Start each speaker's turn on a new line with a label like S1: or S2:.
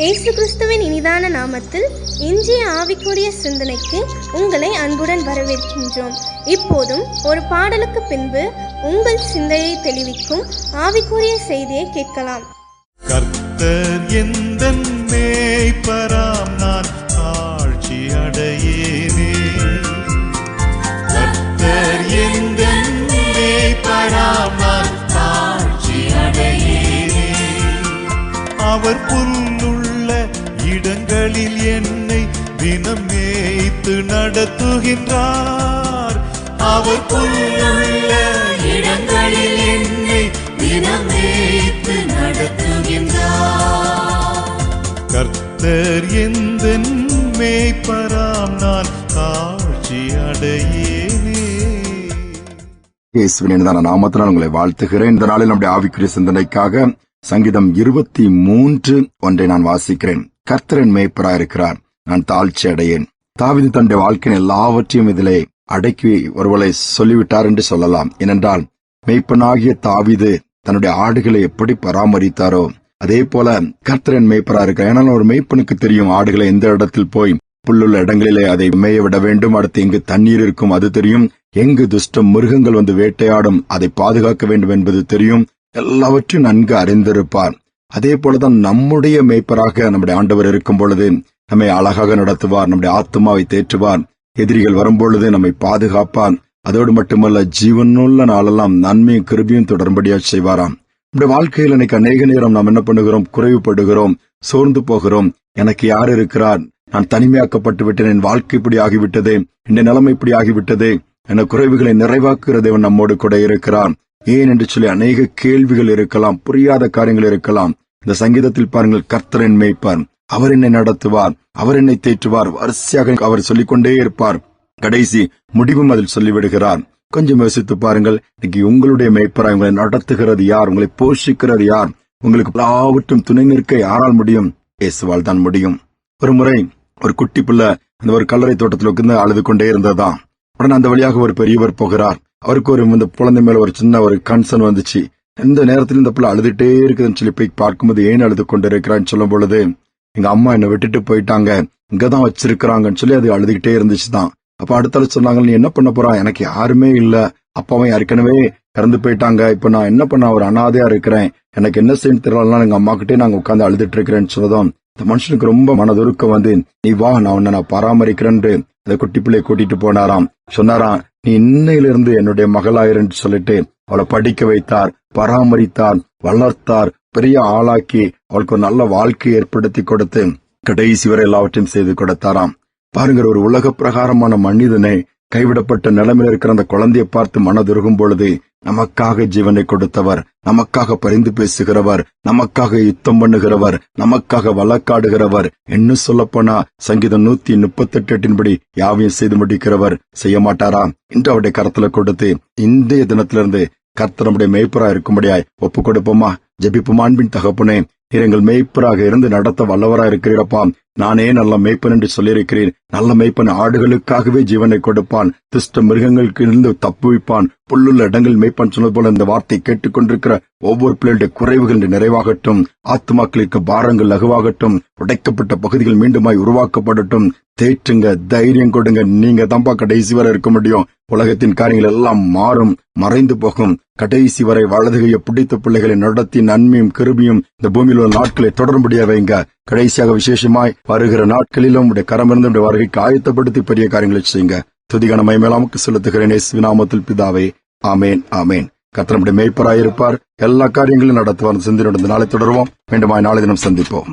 S1: இயேசு கிறிஸ்துவின் இனிதான நாமத்தில் இன்றைய ஆவிக்குரிய சிந்தனைக்கு உங்களை அன்புடன் வரவேற்கின்றோம். இப்போதும் ஒரு பாடலுக்கு பின்பு உங்கள் சிந்தையை தெளிவிக்கும் ஆவிக்குரிய செய்தியை கேட்கலாம்.
S2: கர்த்தர் எந்தன் மேய்ப்பராம், நான் தாழ்ச்சி அடையேனே. கர்த்தர் எந்தன் மேய்ப்பராம், நான் தாழ்ச்சி அடையேனே. அவர் புல்லுள்ள இடங்களில் என்னை தினம் மேய்த்து நடத்துகின்றார். அவர் புல்லுள்ள இடங்களில் என்னை தினம் மேய்த்து நடத்துகின்றார். கர்த்தர் எந்தன் மேய்ப்பராம், நான் தாழ்ச்சி அடையேனே.
S3: இயேசுவின் இனிதான நாமத்தினால் உங்களை வாழ்த்துகிறேன். இந்த நாளில் நம்முடைய ஆவிக்குரிய சிந்தனைக்காக சங்கீதம் 23:1 நான் வாசிக்கிறேன். கர்த்தரின் மேய்ப்பராயிருக்கிறார், நான் தாழ்ச்சி அடையேன். தாவீது தன்னுடைய வாழ்க்கையின் எல்லாவற்றையும் இதிலே அடக்கி ஒருவரை சொல்லிவிட்டார் என்று சொல்லலாம். ஏனென்றால் மேய்ப்பனாகிய தாவீது தன்னுடைய ஆடுகளை எப்படி பராமரித்தாரோ அதே போல கர்த்தரின் மேய்ப்பராயிருக்கிறார். ஏன்னா ஒரு மேய்ப்பனுக்கு தெரியும் ஆடுகளை எந்த இடத்தில் போய் புல்லுள்ள இடங்களிலே அதை மேய விட வேண்டும், அடுத்து எங்கு தண்ணீர் இருக்கும் அது தெரியும், எங்கு துஷ்ட மிருகங்கள் வந்து வேட்டையாடும் அதை பாதுகாக்க வேண்டும் என்பது தெரியும். எல்லாவற்றையும் நன்கு அறிந்திருப்பார். அதே போலதான் நம்முடைய மேய்ப்பராக நம்முடைய ஆண்டவர் இருக்கும் பொழுது நம்மை அழகாக நடத்துவார், நம்முடைய ஆத்மாவை தேற்றுவார், எதிரிகள் வரும்பொழுது நம்மை பாதுகாப்பார். அதோடு மட்டுமல்ல ஜீவனுள்ள நாளெல்லாம் நன்மையும் கிருபையும் தொடர்படியா செய்வாராம். நம்முடைய வாழ்க்கையில் இன்னைக்கு அநேக நேரம் நாம் என்ன பண்ணுகிறோம், குறைவுபடுகிறோம், சோர்ந்து போகிறோம். எனக்கு யார் இருக்கிறார், நான் தனிமையாக்கப்பட்டு விட்டேன், என் வாழ்க்கை இப்படி ஆகிவிட்டது, என் நிலைமை இப்படி ஆகிவிட்டது, என குறைவுகளை நிறைவாக்குகிற தேவன் நம்மோடு கூட இருக்கிறார். ஏன் என்று சொல்லி அநேக கேள்விகள் இருக்கலாம், புரியாத காரியங்கள் இருக்கலாம். இந்த சங்கீதத்தில் பாருங்கள், கர்த்தரின் மேய்ப்பார், அவர் என்னை நடத்துவார், அவர் என்னை தேற்றுவார், வரிசையாக அவர் சொல்லிக்கொண்டே இருப்பார். கடைசி முடிவும் அதில் சொல்லிவிடுகிறார். கொஞ்சம் யோசித்து பாருங்கள், இன்னைக்கு உங்களுடைய மேய்ப்பராய் உங்களை நடத்துகிறது யார், உங்களை போஷிக்கிறது யார், உங்களுக்கு எல்லாவற்றும் துணை நிற்க யாரால் முடியும்? இயேசுவால் தான் முடியும். ஒரு முறை ஒரு குட்டி பிள்ளை அந்த ஒரு கல்லறை தோட்டத்தில் உட்கார்ந்து அழுது கொண்டே இருந்ததுதான். உடனே அந்த வழியாக ஒரு பெரியவர் போகிறார். அவருக்கு ஒரு இந்த குழந்தை மேல ஒரு சின்ன ஒரு கன்சர்ன் வந்துச்சு. எந்த நேரத்திலும் இந்த பிள்ளை அழுதுட்டே இருக்குதுன்னு சொல்லி போய் பார்க்கும்போது ஏன் அழுது கொண்டு இருக்கிறான்னு சொல்லும் பொழுது, எங்க அம்மா என்னை விட்டுட்டு போயிட்டாங்க, இங்கதான் வச்சிருக்கிறாங்கன்னு சொல்லி அது அழுதுகிட்டே இருந்துச்சுதான். அப்ப அடுத்தால சொன்னாங்க, நீ என்ன பண்ண போறா, எனக்கு யாருமே இல்ல, அப்பாவும் ஏற்கனவே இறந்து போயிட்டாங்க, இப்ப நான் என்ன பண்ண, ஒரு அனாதையா இருக்கிறேன், எனக்கு என்ன செய்யணும் தெரியலாம், எங்க அம்மா கிட்டே நாங்க உட்காந்து அழுதுட்டு இருக்கிறேன்னு சொன்னதும் இந்த மனுஷனுக்கு ரொம்ப மனதுருக்கம் வந்து, நீ வா, நான் உன்னை நான் பராமரிக்கிறேன் அந்த குட்டி பிள்ளையை கூட்டிட்டு போனாராம். சொன்னாராம், நீ இன்னையிலிருந்து என்னுடைய மகளாயிரன்னு சொல்லிட்டு அவளை படிக்க வைத்தார், பராமரித்தார், வளர்த்தார், பெரிய ஆளாக்கி அவளுக்கு ஒரு நல்ல வாழ்க்கையை ஏற்படுத்தி கொடுத்து கடைசி வரை எல்லாவற்றையும் செய்து கொடுத்தாராம். பாருங்க, ஒரு உலக பிரகாரமான மனிதனை கைவிடப்பட்ட நிலைமையில் இருக்கிற அந்த குழந்தையை பார்த்து மனதுருகும் பொழுது, நமக்காக ஜீவனை கொடுத்தவர், நமக்காக பரிந்து பேசுகிறவர், நமக்காக யுத்தம் பண்ணுகிறவர், நமக்காக வழக்காடுகிறவர், என்ன சொல்லப்போனா சங்கீதம் 138 யாவையும் செய்து முடிக்கிறவர் செய்ய மாட்டாரா? இன்று அவருடைய கரத்துல கொடுத்து இன்றைய தினத்திலிருந்து கர்த்தர் நம்முடைய மேய்ப்பரா இருக்கும்படியாய் ஒப்பு கொடுப்போமா? ஜெபிப்போமா? அன்பின் தகப்பனே, நீர் எங்கள் மேய்ப்பராக இருந்து நடத்த வல்லவரா இருக்கிறீரப்பா. நானே நல்ல மேய்ப்பன் என்று சொல்லியிருக்கிறேன். நல்ல மேய்ப்பன் ஆடுகளுக்காகவே ஜீவனை கொடுப்பான், துஷ்ட மிருகங்களுக்கு இருந்து தப்புவிப்பான், புல்லுள்ள இடங்கள் மேய்ப்பான் சொன்னது போல இந்த வார்த்தை கேட்டுக்கொண்டிருக்கிற ஒவ்வொரு பிள்ளைகளுடைய குறைவுகள் நிறைவாகட்டும், ஆத்மாக்களுக்கு பாரங்கள் லகுவாகட்டும், உடைக்கப்பட்ட பகுதிகள் மீண்டுமாய் உருவாக்கப்படட்டும். தேற்றுங்க, தைரியம் கொடுங்க, நீங்க தான்ப்பா கடைசி வரை இருக்க முடியும். உலகத்தின் காரியங்கள் எல்லாம் மாறும், மறைந்து போகும். கடைசி வரை வலதுகையை பிடித்த பிள்ளைகளை நடத்தி நன்மையும் கிருபியும் இந்த பூமியில் உள்ள நாட்களை தொடரும்படியா வைங்க. கடைசியாக விசேஷமாய் வருகிற நாட்களிலும் உடைய கரமிருந்து வருகைக்கு ஆயத்தப்படுத்தி பெரிய காரியங்களை செய்யுங்க. துதிகான மகிமைக்கு செலுத்துகிறேன் இயேசுவின் நாமத்தில் பிதாவே, ஆமேன், ஆமேன். கர்த்தர் நம்முடைய மேய்ப்பராயிருப்பார், எல்லா காரியங்களும் நடத்துவார். சிந்தி நடந்த நாளை தொடருவோம். மீண்டுமாய் நாளை தினம் சந்திப்போம்.